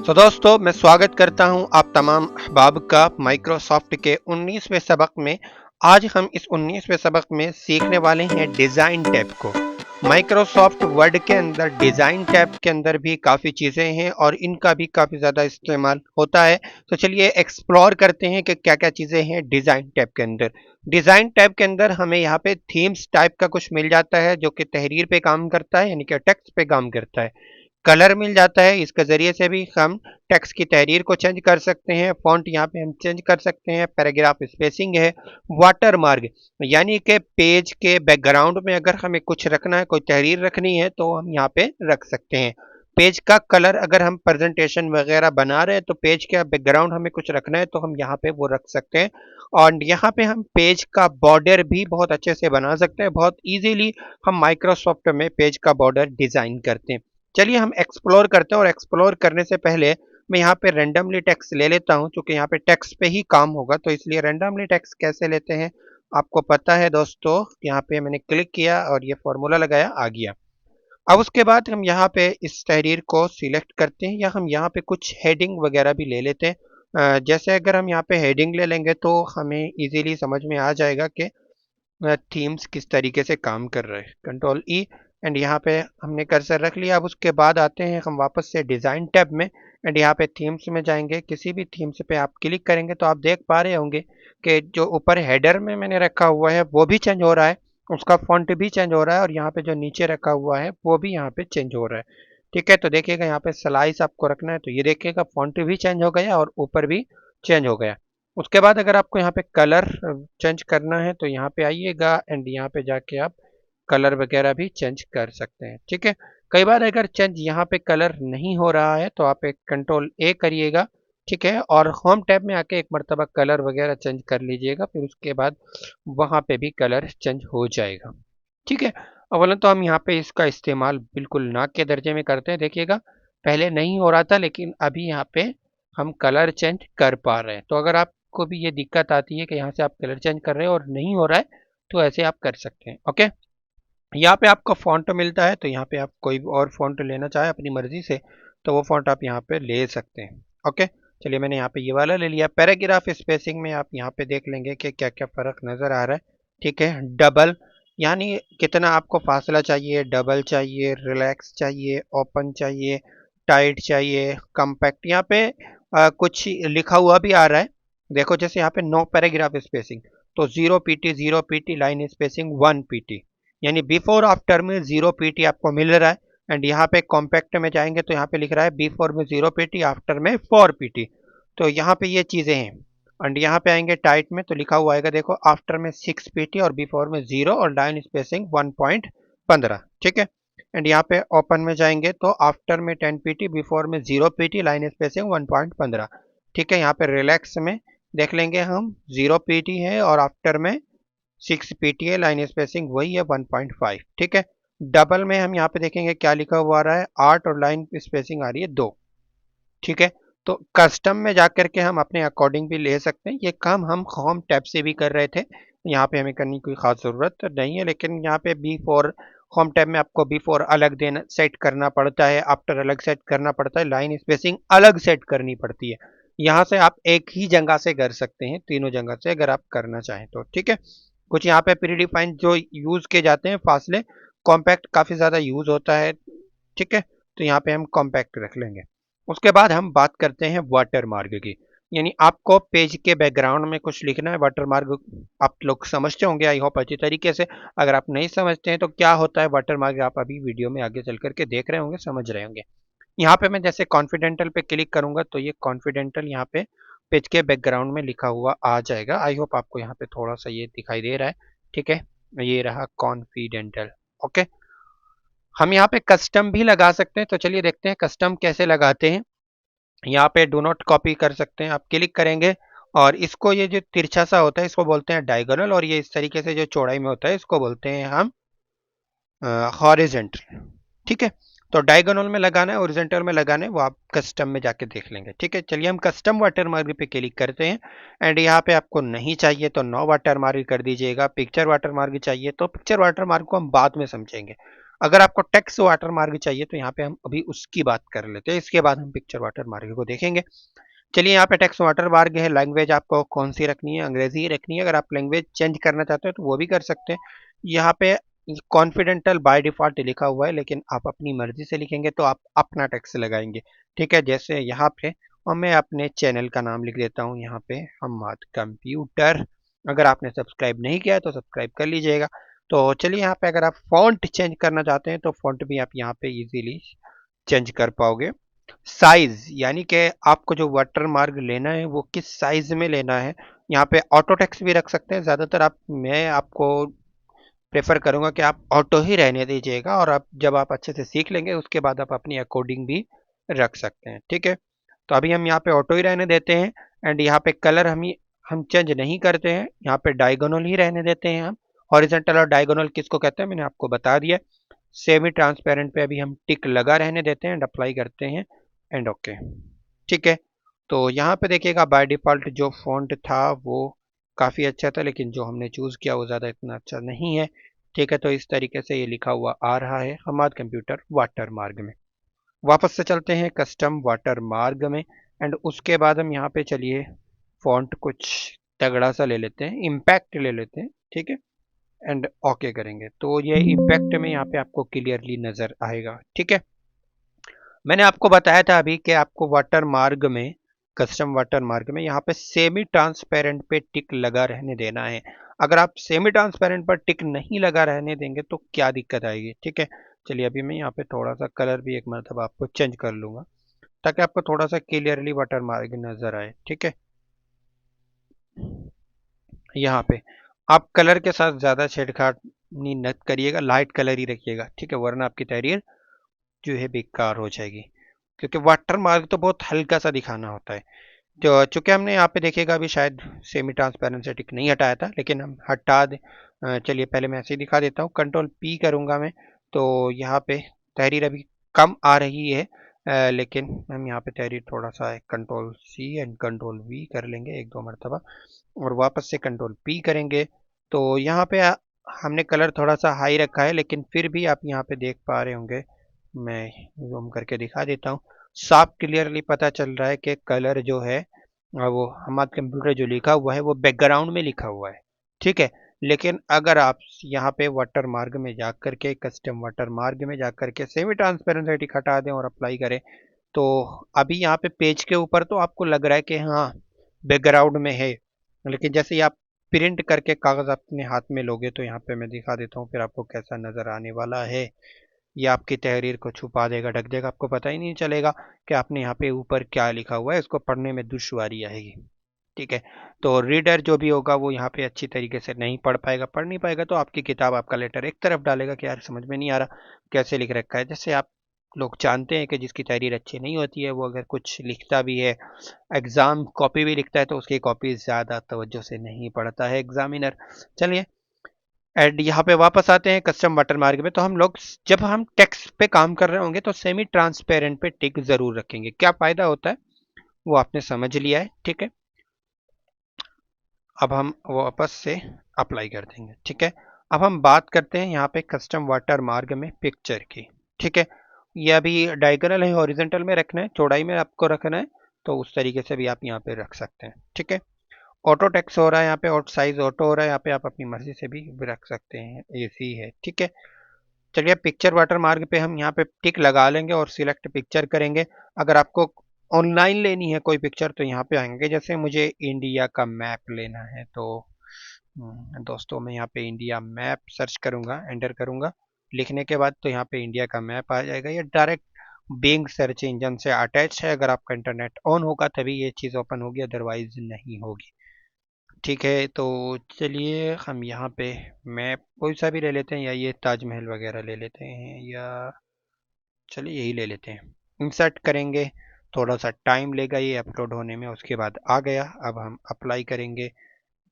तो दोस्तों मैं स्वागत करता हूं आप तमाम अहबाब का माइक्रोसॉफ्ट के 19वें सबक में। आज हम इस 19वें सबक में सीखने वाले हैं डिज़ाइन टैब को। माइक्रोसॉफ्ट वर्ड के अंदर डिज़ाइन टैब के अंदर भी काफ़ी चीज़ें हैं और इनका भी काफ़ी ज़्यादा इस्तेमाल होता है। तो चलिए एक्सप्लोर करते हैं कि क्या-क्या चीज़ें हैं डिज़ाइन टैब के अंदर। डिज़ाइन टैब के अंदर हमें यहाँ पे थीम्स टाइप का कुछ मिल जाता है जो कि तहरीर पे काम करता है, यानी कि टेक्स्ट पे काम करता है। कलर मिल जाता है, इसके ज़रिए से भी हम टेक्स्ट की तहरीर को चेंज कर सकते हैं। फ़ॉन्ट यहाँ पे हम चेंज कर सकते हैं। पैराग्राफ स्पेसिंग है। वाटरमार्क यानी कि पेज के बैकग्राउंड में अगर हमें कुछ रखना है, कोई तहरीर रखनी है तो हम यहाँ पे रख सकते हैं। पेज का कलर अगर हम प्रेजेंटेशन वगैरह बना रहे हैं तो पेज का बैकग्राउंड हमें कुछ रखना है तो हम यहाँ पे वो रख सकते हैं। और यहाँ पे हम पेज का बॉर्डर भी बहुत अच्छे से बना सकते हैं। बहुत ईज़िली हम माइक्रोसॉफ्ट में पेज का बॉर्डर डिज़ाइन करते हैं। चलिए हम एक्सप्लोर करते हैं और एक्सप्लोर करने से पहले मैं यहाँ पे रैंडमली टेक्स्ट ले लेता हूँ, क्योंकि यहाँ पे टेक्स्ट पे ही काम होगा तो इसलिए रैंडमली टेक्स्ट कैसे लेते हैं आपको पता है दोस्तों। यहाँ पे मैंने क्लिक किया और ये फॉर्मूला लगाया, आ गया। अब उसके बाद हम यहाँ पे इस तहरीर को सिलेक्ट करते हैं या हम यहाँ पे कुछ हेडिंग वगैरह भी ले लेते हैं। जैसे अगर हम यहाँ पे हेडिंग ले लेंगे तो हमें इजीली समझ में आ जाएगा कि थीम्स किस तरीके से काम कर रहे हैं। कंट्रोल ई एंड यहाँ पे हमने कर्सर रख लिया। अब उसके बाद आते हैं हम वापस से डिज़ाइन टैब में एंड यहाँ पे थीम्स में जाएंगे। किसी भी थीम्स पे आप क्लिक करेंगे तो आप देख पा रहे होंगे कि जो ऊपर हेडर में मैंने रखा हुआ है वो भी चेंज हो रहा है, उसका फॉन्ट भी चेंज हो रहा है और यहाँ पे जो नीचे रखा हुआ है वो भी यहाँ पे चेंज हो रहा है। ठीक है, तो देखिएगा यहाँ पे स्लाइस आपको रखना है तो ये देखिएगा फॉन्ट भी चेंज हो गया और ऊपर भी चेंज हो गया। उसके बाद अगर आपको यहाँ पे कलर चेंज करना है तो यहाँ पे आइएगा एंड यहाँ पे जाके आप कलर वगैरह भी चेंज कर सकते हैं। ठीक है, कई बार अगर चेंज यहाँ पे कलर नहीं हो रहा है तो आप एक कंट्रोल ए करिएगा। ठीक है, और होम टैब में आके एक मरतबा कलर वगैरह चेंज कर लीजिएगा, फिर उसके बाद वहाँ पे भी कलर चेंज हो जाएगा। ठीक है, अवलन तो हम यहाँ पे इसका इस्तेमाल बिल्कुल ना के दर्जे में करते हैं। देखिएगा पहले नहीं हो रहा था लेकिन अभी यहाँ पे हम कलर चेंज कर पा रहे हैं। तो अगर आपको भी ये दिक्कत आती है कि यहाँ से आप कलर चेंज कर रहे हैं और नहीं हो रहा है तो ऐसे आप कर सकते हैं। ओके, यहाँ पे आपको फ़ॉन्ट मिलता है तो यहाँ पे आप कोई और फ़ॉन्ट लेना चाहे अपनी मर्ज़ी से तो वो फ़ॉन्ट आप यहाँ पे ले सकते हैं। ओके, चलिए मैंने यहाँ पे ये वाला ले लिया। पैराग्राफ स्पेसिंग में आप यहाँ पे देख लेंगे कि क्या क्या फ़र्क नज़र आ रहा है। ठीक है, डबल यानी कितना आपको फासला चाहिए, डबल चाहिए, रिलैक्स चाहिए, ओपन चाहिए, टाइट चाहिए, कम्पैक्ट। यहाँ पे कुछ लिखा हुआ भी आ रहा है। देखो जैसे यहाँ पे नो पैराग्राफ स्पेसिंग तो 0 पीटी लाइन स्पेसिंग 1 पीटी, यानी बिफोर आफ्टर में 0 पीटी आपको मिल रहा है। एंड यहाँ पे कॉम्पैक्ट में जाएंगे तो यहाँ पे लिख रहा है बिफोर में 0 पीटी, आफ्टर में 4 पीटी। तो यहाँ पे ये चीज़ें हैं। एंड यहाँ पे आएंगे टाइट में तो लिखा हुआ आएगा देखो आफ्टर में 6 पीटी और बिफोर में 0 और लाइन स्पेसिंग 1.15। ठीक है, एंड यहाँ पे ओपन में जाएंगे तो आफ्टर में 10 पीटी, बिफोर में 0 पीटी, लाइन स्पेसिंग 1.15। ठीक है, यहाँ पे रिलैक्स में देख लेंगे हम 0 पीटी है और आफ्टर में 6 पीटी है, लाइन स्पेसिंग वही है 1.5। ठीक है, डबल में हम यहाँ पे देखेंगे क्या लिखा हुआ आ रहा है 8 और लाइन स्पेसिंग आ रही है 2। ठीक है, तो कस्टम में जाकर के हम अपने अकॉर्डिंग भी ले सकते हैं। ये काम हम होम टैब से भी कर रहे थे, यहाँ पे हमें करने की कोई ख़ास ज़रूरत नहीं है। लेकिन यहाँ पे बी फोर होम टैब में आपको बिफोर अलग देना सेट करना पड़ता है, आफ्टर अलग सेट करना पड़ता है, लाइन स्पेसिंग अलग सेट करनी पड़ती है। यहाँ से आप एक ही जगह से कर सकते हैं, तीनों जगह से अगर आप करना चाहें तो। ठीक है, कुछ यहाँ पे प्रीडिफाइंड जो यूज़ किए जाते हैं फासले, कॉम्पैक्ट काफ़ी ज़्यादा यूज़ होता है। ठीक है, तो यहाँ पे हम कॉम्पैक्ट रख लेंगे। उसके बाद हम बात करते हैं वाटरमार्क की, यानी आपको पेज के बैकग्राउंड में कुछ लिखना है। वाटरमार्क आप लोग समझते होंगे आई होप अच्छी तरीके से। अगर आप नहीं समझते हैं तो क्या होता है वाटरमार्क आप अभी वीडियो में आगे चल करके देख रहे होंगे, समझ रहे होंगे। यहाँ पे मैं जैसे कॉन्फिडेंटल पे क्लिक करूंगा तो ये कॉन्फिडेंटल यहाँ पे पेज के बैकग्राउंड में लिखा हुआ आ जाएगा। आई होप आपको यहाँ पे थोड़ा सा ये दिखाई दे रहा है। ठीक है, ये रहा कॉन्फिडेंटल। ओके, हम यहाँ पे कस्टम भी लगा सकते हैं तो चलिए देखते हैं कस्टम कैसे लगाते हैं। यहाँ पे डू नॉट कॉपी कर सकते हैं, आप क्लिक करेंगे और इसको ये जो तिरछा सा होता है इसको बोलते हैं डायगोनल, और ये इस तरीके से जो चौड़ाई में होता है इसको बोलते हैं हम हॉरिजेंटल। ठीक है, तो डायगोनल में लगाना है, हॉरिजेंटल में लगाना है, वो आप कस्टम में जाके देख लेंगे। ठीक है, चलिए हम कस्टम वाटरमार्क पे क्लिक करते हैं एंड यहाँ पे आपको नहीं चाहिए तो नो वाटरमार्क कर दीजिएगा। पिक्चर वाटरमार्क चाहिए तो पिक्चर वाटरमार्क को हम बाद में समझेंगे। अगर आपको टेक्स्ट वाटरमार्क चाहिए तो यहाँ पे हम अभी उसकी बात कर लेते हैं, इसके बाद हम पिक्चर वाटरमार्क को देखेंगे। चलिए यहाँ पे टेक्स्ट वाटरमार्क है, लैंग्वेज आपको कौन सी रखनी है, अंग्रेजी ही रखनी है। अगर आप लैंग्वेज चेंज करना चाहते हो तो वो भी कर सकते हैं। यहाँ पे कॉन्फिडेंटल बाय डिफॉल्ट लिखा हुआ है, लेकिन आप अपनी मर्जी से लिखेंगे तो आप अपना टेक्स्ट लगाएंगे। ठीक है, जैसे यहाँ पे और मैं अपने चैनल का नाम लिख देता हूँ यहाँ पे हम्माद कंप्यूटर। अगर आपने सब्सक्राइब नहीं किया है तो सब्सक्राइब कर लीजिएगा। तो चलिए यहाँ पे अगर आप फॉन्ट चेंज करना चाहते हैं तो फॉन्ट भी आप यहाँ पे इजीली चेंज कर पाओगे। साइज यानी कि आपको जो वाटर मार्क लेना है वो किस साइज में लेना है, यहाँ पे ऑटो टेक्स्ट भी रख सकते हैं। ज़्यादातर मैं आपको प्रेफर करूंगा कि आप ऑटो ही रहने दीजिएगा, और आप जब आप अच्छे से सीख लेंगे उसके बाद आप अपनी अकॉर्डिंग भी रख सकते हैं। ठीक है, तो अभी हम यहाँ पे ऑटो ही रहने देते हैं। एंड यहाँ पे कलर हम चेंज नहीं करते हैं, यहाँ पे डायगोनल ही रहने देते हैं हम। हॉरिजॉन्टल और डायगोनल किसको कहते हैं मैंने आपको बता दिया। सेमी ट्रांसपेरेंट पे अभी हम टिक लगा रहने देते हैं एंड अप्लाई करते हैं एंड ओके। ठीक है, तो यहाँ पे देखिएगा बाय डिफ़ॉल्ट जो फ़ॉन्ट था वो काफ़ी अच्छा था, लेकिन जो हमने चूज़ किया वो ज़्यादा इतना अच्छा नहीं है। ठीक है, तो इस तरीके से ये लिखा हुआ आ रहा है हमाद कंप्यूटर वाटर मार्ग में। वापस से चलते हैं कस्टम वाटर मार्ग में, एंड उसके बाद हम यहाँ पे चलिए फ़ॉन्ट कुछ तगड़ा सा ले लेते हैं, इम्पैक्ट ले लेते हैं। ठीक है, एंड ओके करेंगे तो ये इम्पैक्ट में यहाँ पे आपको क्लियरली नज़र आएगा। ठीक है, मैंने आपको बताया था अभी कि आपको वाटर मार्ग में, कस्टम वाटर मार्ग में यहाँ पे सेमी ट्रांसपेरेंट पे टिक लगा रहने देना है। अगर आप सेमी ट्रांसपेरेंट पर टिक नहीं लगा रहने देंगे तो क्या दिक्कत आएगी। ठीक है, चलिए अभी मैं यहाँ पे थोड़ा सा कलर भी एक मतलब आपको चेंज कर लूंगा ताकि आपको थोड़ा सा क्लियरली वाटर मार्ग नजर आए। ठीक है, यहाँ पे आप कलर के साथ ज़्यादा छेड़खानी न करिएगा, लाइट कलर ही रखिएगा। ठीक है, वरना आपकी तहरीर जो है बेकार हो जाएगी, क्योंकि वाटर मार्क तो बहुत हल्का सा दिखाना होता है। तो चूंकि हमने यहाँ पे देखिएगा अभी शायद सेमी ट्रांसपेरेंट से टिक नहीं हटाया था, लेकिन हम हटा दे। चलिए पहले मैं ऐसे ही दिखा देता हूँ, कंट्रोल पी करूँगा मैं तो यहाँ पे तहरीर अभी कम आ रही है। लेकिन हम यहाँ पे तहरीर थोड़ा सा control C and control V कर लेंगे एक दो मरतबा, और वापस से कंट्रोल पी करेंगे। तो यहाँ पे हमने कलर थोड़ा सा हाई रखा है, लेकिन फिर भी आप यहाँ पे देख पा रहे होंगे, मैं जूम करके दिखा देता हूँ। साफ क्लियरली पता चल रहा है कि कलर जो है वो हमारे कंप्यूटर जो लिखा हुआ है वो बैकग्राउंड में लिखा हुआ है। ठीक है, लेकिन अगर आप यहाँ पे वाटर मार्ग में जा करके, कस्टम वाटर मार्ग में जा करके सेमी ट्रांसपेरेंसिटी हटा दें और अप्लाई करें तो अभी यहाँ पे पेज के ऊपर तो आपको लग रहा है कि हाँ बैकग्राउंड में है, लेकिन जैसे ही आप प्रिंट करके कागज़ अपने हाथ में लोगे तो यहाँ पे मैं दिखा देता हूँ फिर आपको कैसा नज़र आने वाला है। ये आपकी तहरीर को छुपा देगा, ढक देगा, आपको पता ही नहीं चलेगा कि आपने यहाँ पे ऊपर क्या लिखा हुआ है। इसको पढ़ने में दुश्वारी आएगी। ठीक है, तो रीडर जो भी होगा वो यहाँ पे अच्छी तरीके से नहीं पढ़ पाएगा, पढ़ नहीं पाएगा तो आपकी किताब, आपका लेटर एक तरफ डालेगा कि यार समझ में नहीं आ रहा कैसे लिख रखा है। जैसे आप लोग जानते हैं कि जिसकी तहरीर अच्छी नहीं होती है वो अगर कुछ लिखता भी है, एग्ज़ाम कॉपी भी लिखता है तो उसकी कॉपी ज़्यादा तवज्जो से नहीं पढ़ता है एग्जामिनर। चलिए एंड यहाँ पे वापस आते हैं कस्टम वाटरमार्क में। तो हम लोग जब हम टेक्स्ट पे काम कर रहे होंगे तो सेमी ट्रांसपेरेंट पे टिक जरूर रखेंगे। क्या फायदा होता है वो आपने समझ लिया है। ठीक है, अब हम वापस से अप्लाई कर देंगे। ठीक है, अब हम बात करते हैं यहाँ पे कस्टम वाटरमार्क में पिक्चर की। ठीक है, ये अभी डायगोनल है, हॉरिजॉन्टल में रखना है, चौड़ाई में आपको रखना है, तो उस तरीके से भी आप यहाँ पे रख सकते हैं। ठीक है, ऑटो टेक्स्ट हो रहा है यहाँ पे, ऑटो साइज ऑटो हो रहा है यहाँ पे, आप अपनी मर्जी से भी रख सकते हैं, एसी है। ठीक है, चलिए पिक्चर वाटरमार्क पे हम यहाँ पे टिक लगा लेंगे और सिलेक्ट पिक्चर करेंगे। अगर आपको ऑनलाइन लेनी है कोई पिक्चर तो यहाँ पे आएंगे, जैसे मुझे इंडिया का मैप लेना है तो दोस्तों मैं यहाँ पे इंडिया मैप सर्च करूँगा, एंटर करूँगा, लिखने के बाद तो यहाँ पे इंडिया का मैप आ जाएगा। ये डायरेक्ट बिंग सर्च इंजन से अटैच है, अगर आपका इंटरनेट ऑन होगा तभी ये चीज़ ओपन होगी, अदरवाइज नहीं होगी। ठीक है, तो चलिए हम यहाँ पे मैप कोई सा भी ले लेते हैं, या ये ताजमहल वगैरह ले लेते हैं, या चलिए यही ले लेते हैं। इंसर्ट करेंगे, थोड़ा सा टाइम लेगा ये अपलोड होने में, उसके बाद आ गया। अब हम अप्लाई करेंगे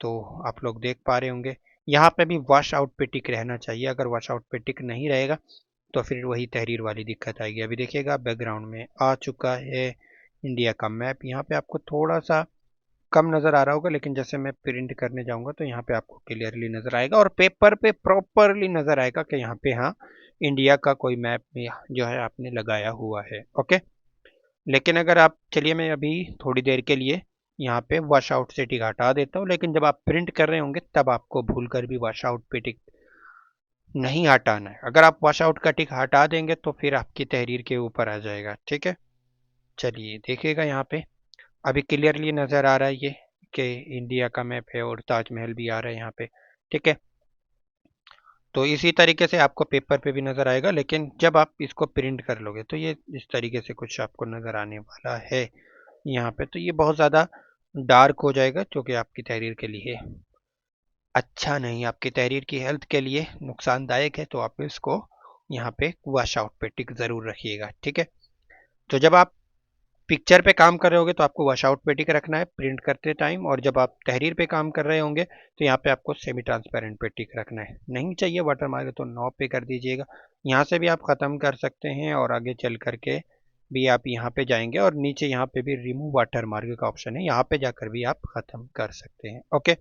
तो आप लोग देख पा रहे होंगे यहाँ पे भी वॉश आउट पे टिक रहना चाहिए। अगर वॉश आउट पे टिक नहीं रहेगा तो फिर वही तहरीर वाली दिक्कत आएगी। अभी देखिएगा बैकग्राउंड में आ चुका है इंडिया का मैप। यहाँ पे आपको थोड़ा सा कम नज़र आ रहा होगा, लेकिन जैसे मैं प्रिंट करने जाऊंगा तो यहाँ पे आपको क्लियरली नज़र आएगा और पेपर पे प्रॉपरली नज़र आएगा कि यहाँ पे हाँ इंडिया का कोई मैप जो है आपने लगाया हुआ है। ओके, लेकिन अगर आप, चलिए मैं अभी थोड़ी देर के लिए यहाँ पे वॉश आउट से टिक हटा देता हूँ, लेकिन जब आप प्रिंट कर रहे होंगे तब आपको भूल कर भी वॉश आउट पे टिक नहीं हटाना है। अगर आप वॉश आउट का टिक हटा देंगे तो फिर आपकी तहरीर के ऊपर आ जाएगा। ठीक है, चलिए देखिएगा यहाँ पे अभी क्लियरली नज़र आ रहा है ये कि इंडिया का मैप है और ताजमहल भी आ रहा है यहाँ पे। ठीक है, तो इसी तरीके से आपको पेपर पे भी नज़र आएगा, लेकिन जब आप इसको प्रिंट कर लोगे तो ये इस तरीके से कुछ आपको नज़र आने वाला है यहाँ पे। तो ये बहुत ज़्यादा डार्क हो जाएगा जो कि आपकी तहरीर के लिए अच्छा नहीं, आपकी तहरीर की हेल्थ के लिए नुकसानदायक है। तो आप इसको यहाँ पे वॉश आउट पे टिक ज़रूर रखिएगा। ठीक है, तो जब आप पिक्चर पे काम कर रहे होगे तो आपको वॉश आउट पे टिक रखना है प्रिंट करते टाइम, और जब आप तहरीर पे काम कर रहे होंगे तो यहाँ पे आपको सेमी ट्रांसपेरेंट पे टिक रखना है। नहीं चाहिए वाटर मार्क तो नो पे कर दीजिएगा। यहाँ से भी आप ख़त्म कर सकते हैं और आगे चल करके भी आप यहाँ पे जाएंगे और नीचे यहाँ पे भी रिमूव वाटर मार्क का ऑप्शन है, यहाँ पे जाकर भी आप ख़त्म कर सकते हैं। ओके,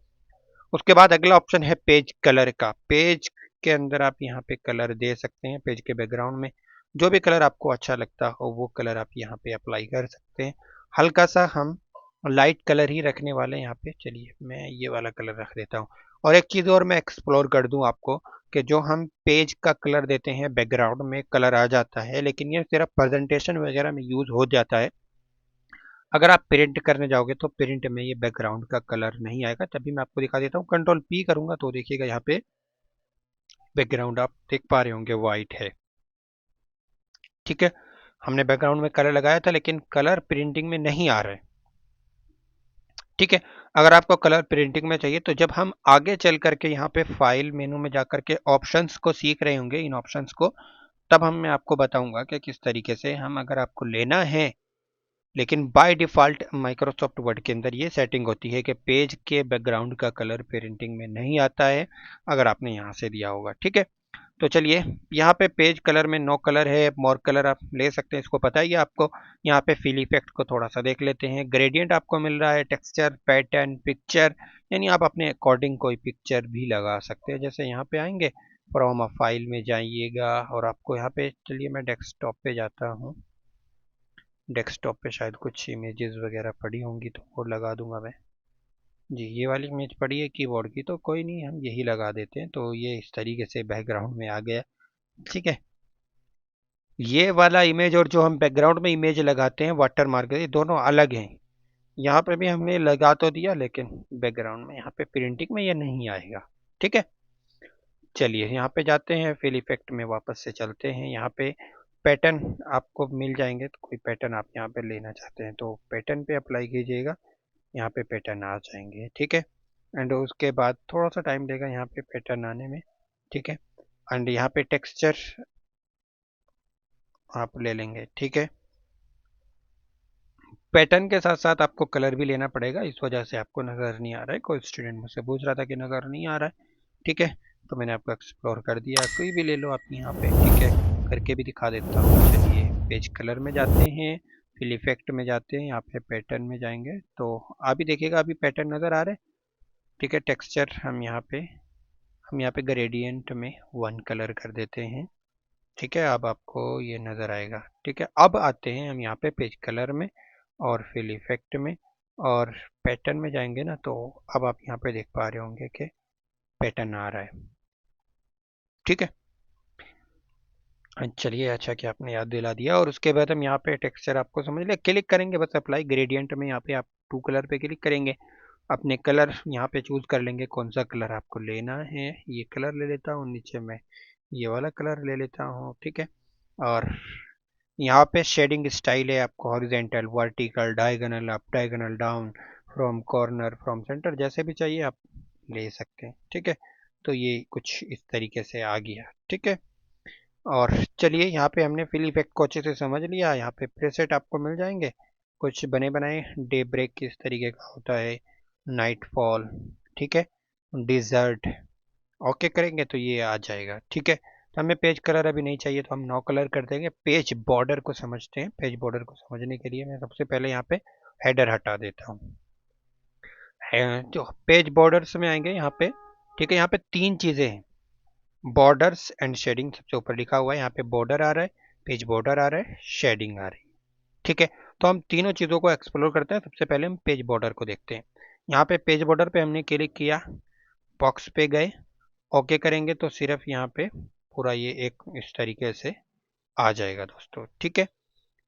उसके बाद अगला ऑप्शन है पेज कलर का। पेज के अंदर आप यहाँ पे कलर दे सकते हैं, पेज के बैकग्राउंड में जो भी कलर आपको अच्छा लगता हो वो कलर आप यहाँ पे अप्लाई कर सकते हैं। हल्का सा हम लाइट कलर ही रखने वाले हैं यहाँ पे। चलिए मैं ये वाला कलर रख देता हूँ। और एक चीज़ और मैं एक्सप्लोर कर दूँ आपको कि जो हम पेज का कलर देते हैं बैकग्राउंड में कलर आ जाता है, लेकिन ये सिर्फ प्रेजेंटेशन वगैरह में यूज़ हो जाता है। अगर आप प्रिंट करने जाओगे तो प्रिंट में ये बैकग्राउंड का कलर नहीं आएगा। तभी मैं आपको दिखा देता हूँ, कंट्रोल पी करूंगा तो देखिएगा यहाँ पे बैकग्राउंड आप देख पा रहे होंगे वाइट है। ठीक है, हमने बैकग्राउंड में कलर लगाया था लेकिन कलर प्रिंटिंग में नहीं आ रहा है। ठीक है, अगर आपको कलर प्रिंटिंग में चाहिए तो जब हम आगे चल करके यहाँ पे फाइल मेनू में जाकर के ऑप्शंस को सीख रहे होंगे, इन ऑप्शंस को, तब मैं आपको बताऊंगा कि किस तरीके से हम, अगर आपको लेना है, लेकिन बाय डिफ़ॉल्ट माइक्रोसॉफ्ट वर्ड के अंदर ये सेटिंग होती है कि पेज के बैकग्राउंड का कलर प्रिंटिंग में नहीं आता है अगर आपने यहाँ से दिया होगा। ठीक है, तो चलिए यहाँ पे पेज कलर में नो कलर है, मोर कलर आप ले सकते हैं, इसको पता ही है आपको। यहाँ पे फिल इफेक्ट को थोड़ा सा देख लेते हैं। ग्रेडियंट आपको मिल रहा है, टेक्सचर, पैटर्न, पिक्चर, यानी आप अपने अकॉर्डिंग कोई पिक्चर भी लगा सकते हैं। जैसे यहाँ पे आएंगे फ्रॉम अ फाइल में जाइएगा और आपको यहाँ पे, चलिए मैं डेस्कटॉप पे जाता हूँ, डेस्कटॉप पे शायद कुछ इमेजेस वगैरह पड़ी होंगी तो वो लगा दूंगा मैं। जी, ये वाली इमेज पड़ी है कीबोर्ड की, तो कोई नहीं, हम यही लगा देते हैं। तो ये इस तरीके से बैकग्राउंड में आ गया। ठीक है, ये वाला इमेज और जो हम बैकग्राउंड में इमेज लगाते हैं वाटर मार्क, ये दोनों अलग हैं। यहाँ पे भी हमने लगा तो दिया लेकिन बैकग्राउंड में, यहाँ पे प्रिंटिंग में ये नहीं आएगा। ठीक है, चलिए यहाँ पे जाते हैं, फिल इफेक्ट में वापस से चलते हैं। यहाँ पे पैटर्न आपको मिल जाएंगे, तो कोई पैटर्न आप यहाँ पे लेना चाहते हैं तो पैटर्न पे अप्लाई कीजिएगा, यहाँ पे पैटर्न आ जाएंगे। ठीक है, एंड उसके बाद थोड़ा सा टाइम लेगा यहाँ पे पैटर्न आने में। ठीक है, एंड यहाँ पे टेक्सचर आप ले लेंगे। ठीक है, पैटर्न के साथ साथ आपको कलर भी लेना पड़ेगा, इस वजह से आपको नज़र नहीं आ रहा है। कोई स्टूडेंट मुझसे पूछ रहा था कि नज़र नहीं आ रहा है। ठीक है, तो मैंने आपको एक्सप्लोर कर दिया, कोई भी ले लो आप यहाँ पे। ठीक है, करके भी दिखा देता हूँ। चलिए पेज कलर में जाते हैं, फिल इफेक्ट में जाते हैं, यहाँ पे पैटर्न में जाएंगे तो अभी देखिएगा अभी पैटर्न नज़र आ रहे हैं। ठीक है, टेक्सचर हम यहाँ पे ग्रेडियंट में वन कलर कर देते हैं। ठीक है, अब आपको ये नज़र आएगा। ठीक है, अब आते हैं हम यहाँ पे पेज कलर में और फिल इफेक्ट में और पैटर्न में जाएंगे ना, तो अब आप यहाँ पे देख पा रहे होंगे कि पैटर्न आ रहा है। ठीक है, चलिए अच्छा कि आपने याद दिला दिया। और उसके बाद हम यहाँ पे टेक्सचर आपको समझ लिया, क्लिक करेंगे बस अप्लाई ग्रेडियंट में, यहाँ पे आप टू कलर पे क्लिक करेंगे, अपने कलर यहाँ पे चूज कर लेंगे कौन सा कलर आपको लेना है। ये कलर ले लेता हूँ, नीचे में ये वाला कलर ले लेता हूँ। ठीक है, और यहाँ पे शेडिंग स्टाइल है आपको, horizontal, vertical, diagonal up, diagonal down, from corner, from centre, जैसे भी चाहिए आप ले सकते हैं। ठीक है, तो ये कुछ इस तरीके से आ गया। ठीक है, और चलिए यहाँ पे हमने फिल इफेक्ट को अच्छे से समझ लिया। यहाँ पे प्रेसेट आपको मिल जाएंगे कुछ बने बनाए, डे ब्रेक किस तरीके का होता है, नाइट फॉल, ठीक है, डिजर्ट, ओके करेंगे तो ये आ जाएगा। ठीक है, तो हमें पेज कलर अभी नहीं चाहिए तो हम नो कलर कर देंगे। पेज बॉर्डर को समझते हैं, पेज बॉर्डर को समझने के लिए मैं सबसे पहले यहाँ पे हेडर हटा देता हूँ। जो पेज बॉर्डर्स में आएंगे यहाँ पे, ठीक है, यहाँ पे तीन चीज़ें हैं। बॉर्डर्स एंड शेडिंग सबसे ऊपर लिखा हुआ है, यहाँ पे बॉर्डर आ रहा है, पेज बॉर्डर आ रहा है, शेडिंग आ रही है। ठीक है, तो हम तीनों चीज़ों को एक्सप्लोर करते हैं। सबसे पहले हम पेज बॉर्डर को देखते हैं। यहाँ पे पेज बॉर्डर पे हमने क्लिक किया, बॉक्स पे गए, ओके करेंगे तो सिर्फ यहाँ पे पूरा ये एक इस तरीके से आ जाएगा दोस्तों। ठीक है,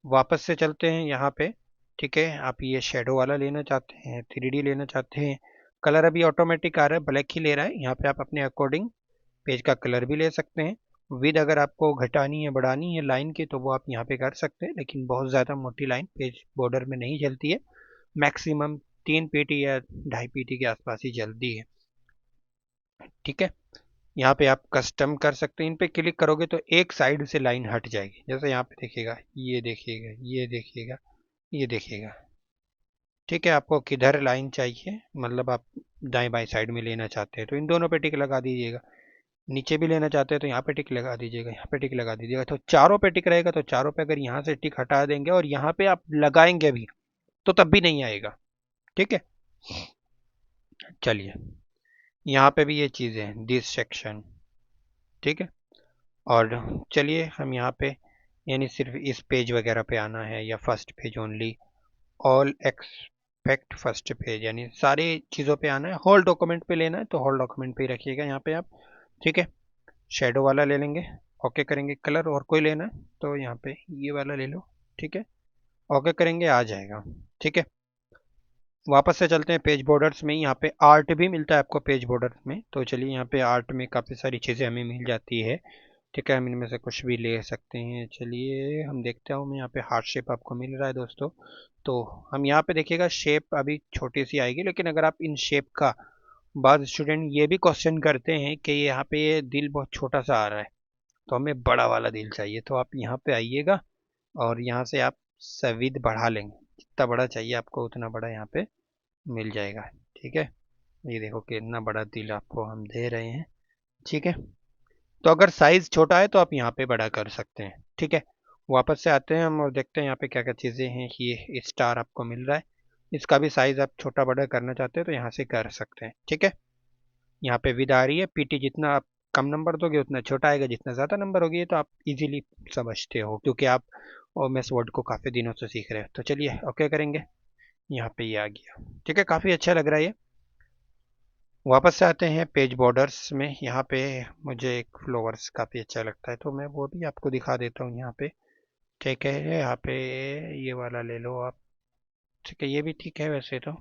वापस से चलते हैं यहाँ पे। ठीक है, आप ये शेडो वाला लेना चाहते हैं, 3D लेना चाहते हैं, कलर अभी ऑटोमेटिक आ रहा है, ब्लैक ही ले रहा है। यहाँ पे आप अपने अकॉर्डिंग पेज का कलर भी ले सकते हैं। विद अगर आपको घटानी है बढ़ानी है लाइन की तो वो आप यहाँ पे कर सकते हैं, लेकिन बहुत ज़्यादा मोटी लाइन पेज बॉर्डर में नहीं चलती है। मैक्सिमम 3 पीटी या 2.5 पीटी के आसपास ही चलती है। ठीक है, यहाँ पे आप कस्टम कर सकते हैं। इन पे क्लिक करोगे तो एक साइड से लाइन हट जाएगी। जैसे यहाँ पे देखिएगा, ये देखिएगा, ये देखिएगा, ये देखिएगा। ठीक है, आपको किधर लाइन चाहिए, मतलब आप दाएं बाएं साइड में लेना चाहते हैं तो इन दोनों पे टिक लगा दीजिएगा। नीचे भी लेना चाहते हैं तो यहाँ पे टिक लगा दीजिएगा, यहाँ पे टिक लगा दीजिएगा। तो चारों पे टिक रहेगा, तो चारों पे अगर यहाँ से टिक हटा देंगे और यहाँ पे आप लगाएंगे भी तो तब भी नहीं आएगा। ठीक है, चलिए यहाँ पे भी ये चीज़ें हैं, दिस सेक्शन। ठीक है, और चलिए हम यहाँ पे यानी सिर्फ इस पेज वगैरह पे आना है या first page only, all expect first page, यानी सारी चीज़ों पे आना है। होल डॉक्यूमेंट पे लेना है तो होल डॉक्यूमेंट पे ही रखिएगा यहाँ पे आप। ठीक है, शेडो वाला ले लेंगे, ओके करेंगे। कलर और कोई लेना है तो यहाँ पे ये वाला ले लो। ठीक है, ओके करेंगे, आ जाएगा। ठीक है, वापस से चलते हैं पेज बॉर्डर्स में। यहाँ पे आर्ट भी मिलता है आपको पेज बॉर्डर्स में, तो चलिए यहाँ पे आर्ट में काफ़ी सारी चीज़ें हमें मिल जाती है। ठीक है, हम इनमें से कुछ भी ले सकते हैं। चलिए हम देखते हैं, मैं यहाँ पे हार्ट शेप आपको मिल रहा है दोस्तों। तो हम यहाँ पे देखिएगा शेप अभी छोटी सी आएगी, लेकिन अगर आप इन शेप का, बाद स्टूडेंट ये भी क्वेश्चन करते हैं कि यहाँ पे ये दिल बहुत छोटा सा आ रहा है तो हमें बड़ा वाला दिल चाहिए, तो आप यहाँ पे आइएगा और यहाँ से आप सविद बढ़ा लेंगे। जितना बड़ा चाहिए आपको उतना बड़ा यहाँ पे मिल जाएगा। ठीक है, ये देखो कितना बड़ा दिल आपको हम दे रहे हैं। ठीक है, तो अगर साइज छोटा है तो आप यहाँ पे बड़ा कर सकते हैं। ठीक है, वापस से आते हैं हम और देखते हैं यहाँ पे क्या क्या चीज़ें हैं। ये स्टार आपको मिल रहा है, इसका भी साइज आप छोटा बड़ा करना चाहते हैं तो यहाँ से कर सकते हैं। ठीक है, यहाँ पे विद आ रही है, पीटी जितना आप कम नंबर दोगे उतना छोटा आएगा, जितना ज़्यादा नंबर होगी ये तो आप इजीली समझते हो क्योंकि आप ओएमएस वर्ड को काफ़ी दिनों से सीख रहे हो। तो चलिए ओके करेंगे, यहाँ पे ये आ गया। ठीक है, काफ़ी अच्छा लग रहा है ये। वापस से आते हैं पेज बॉर्डर्स में। यहाँ पे मुझे एक फ्लावर्स काफ़ी अच्छा लगता है तो मैं वो भी आपको दिखा देता हूँ यहाँ पे। ठीक है, यहाँ पे ये वाला ले लो आप। ठीक है, ये भी ठीक है वैसे तो।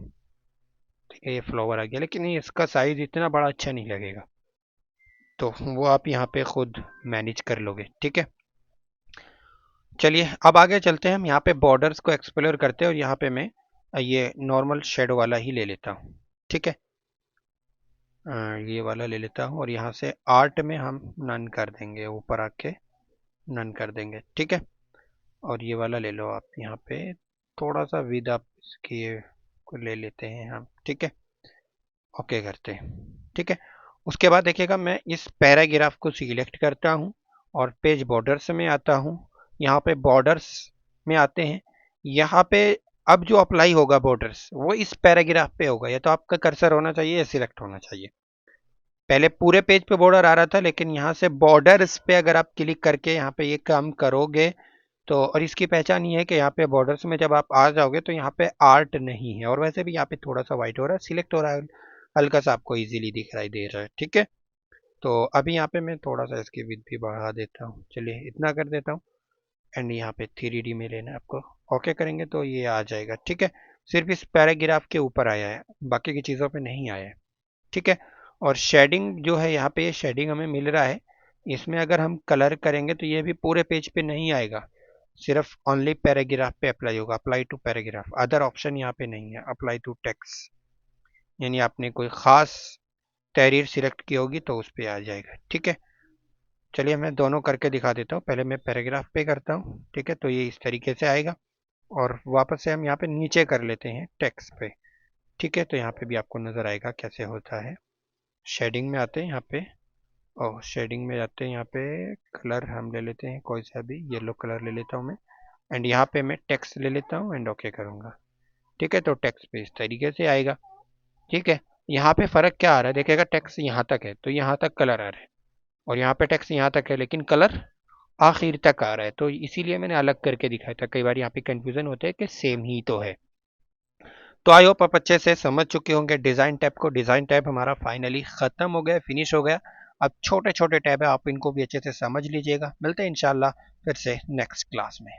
ठीक है, ये फ्लावर आ गया, लेकिन ये इसका साइज इतना बड़ा अच्छा नहीं लगेगा, तो वो आप यहाँ पे खुद मैनेज कर लोगे। ठीक है, चलिए अब आगे चलते हैं। हम यहाँ पे बॉर्डर्स को एक्सप्लोर करते हैं और यहाँ पे मैं ये नॉर्मल शेडो वाला ही ले लेता हूँ। ठीक है, ये वाला ले लेता हूँ और यहाँ से आर्ट में हम नन कर देंगे, ऊपर आके नन कर देंगे। ठीक है, और ये वाला ले लो आप। यहाँ पे थोड़ा सा विद आप इसकी को ले लेते हैं हम। ठीक है, ओके करते हैं। ठीक है, उसके बाद देखिएगा मैं इस पैराग्राफ को सिलेक्ट करता हूँ और पेज बॉर्डर्स में आता हूँ। यहाँ पे बॉर्डर्स में आते हैं, यहाँ पे अब जो अप्लाई होगा बॉर्डर्स वो इस पैराग्राफ पे होगा, या तो आपका कर्सर होना चाहिए या सिलेक्ट होना चाहिए। पहले पूरे पेज पे बॉर्डर आ रहा था, लेकिन यहाँ से बॉर्डर्स पे अगर आप क्लिक करके यहाँ पे ये काम करोगे तो, और इसकी पहचान ये है कि यहाँ पे बॉर्डर्स में जब आप आ जाओगे तो यहाँ पे आर्ट नहीं है, और वैसे भी यहाँ पे थोड़ा सा वाइट हो रहा है, सिलेक्ट हो रहा है, हल्का सा आपको इजीली दिखाई दे रहा है। ठीक है, तो अभी यहाँ पे मैं थोड़ा सा इसकी विड्थ भी बढ़ा देता हूँ। चलिए इतना कर देता हूँ, एंड यहाँ पे 3D में लेना है आपको। ओके करेंगे तो ये आ जाएगा। ठीक है, सिर्फ इस पैराग्राफ के ऊपर आया है, बाकी की चीज़ों पे नहीं आया है। ठीक है, और शेडिंग जो है यहाँ पे, ये शेडिंग हमें मिल रहा है, इसमें अगर हम कलर करेंगे तो ये भी पूरे पेज पे नहीं आएगा, सिर्फ ओनली पैराग्राफ पे अप्लाई होगा। Apply to paragraph, other option यहाँ पे नहीं है। अप्लाई टू टेक्स्ट, यानी आपने कोई खास तहरीर सिलेक्ट की होगी तो उस पर आ जाएगा। ठीक है, चलिए मैं दोनों करके दिखा देता हूँ। पहले मैं पैराग्राफ पे करता हूँ। ठीक है, तो ये इस तरीके से आएगा, और वापस से हम यहाँ पे नीचे कर लेते हैं टेक्स्ट पे। ठीक है, तो यहाँ पे भी आपको नज़र आएगा कैसे होता है। शेडिंग में आते हैं यहाँ पे, और शेडिंग में जाते हैं, यहाँ पे कलर हम ले लेते हैं कोई सा भी, येलो कलर ले लेता हूँ मैं, एंड यहाँ पे मैं टेक्स्ट ले लेता हूँ एंड ओके करूँगा। ठीक है, तो टेक्स्ट पे इस तरीके से आएगा। ठीक है, यहाँ पे फ़र्क क्या आ रहा है देखिएगा, टेक्स्ट यहाँ तक है तो यहाँ तक कलर आ रहा है, और यहाँ पे टेक्स्ट यहाँ तक है लेकिन कलर आखिर तक आ रहा है, तो इसीलिए मैंने अलग करके दिखाया था। कई बार यहाँ पे कंफ्यूजन होता है कि सेम ही तो है। तो आई होप आप अच्छे से समझ चुके होंगे डिज़ाइन टैब को। डिज़ाइन टैब हमारा फाइनली ख़त्म हो गया, फिनिश हो गया। अब छोटे छोटे टैब है, आप इनको भी अच्छे से समझ लीजिएगा। मिलते हैं इंशाल्लाह फिर से नेक्स्ट क्लास में।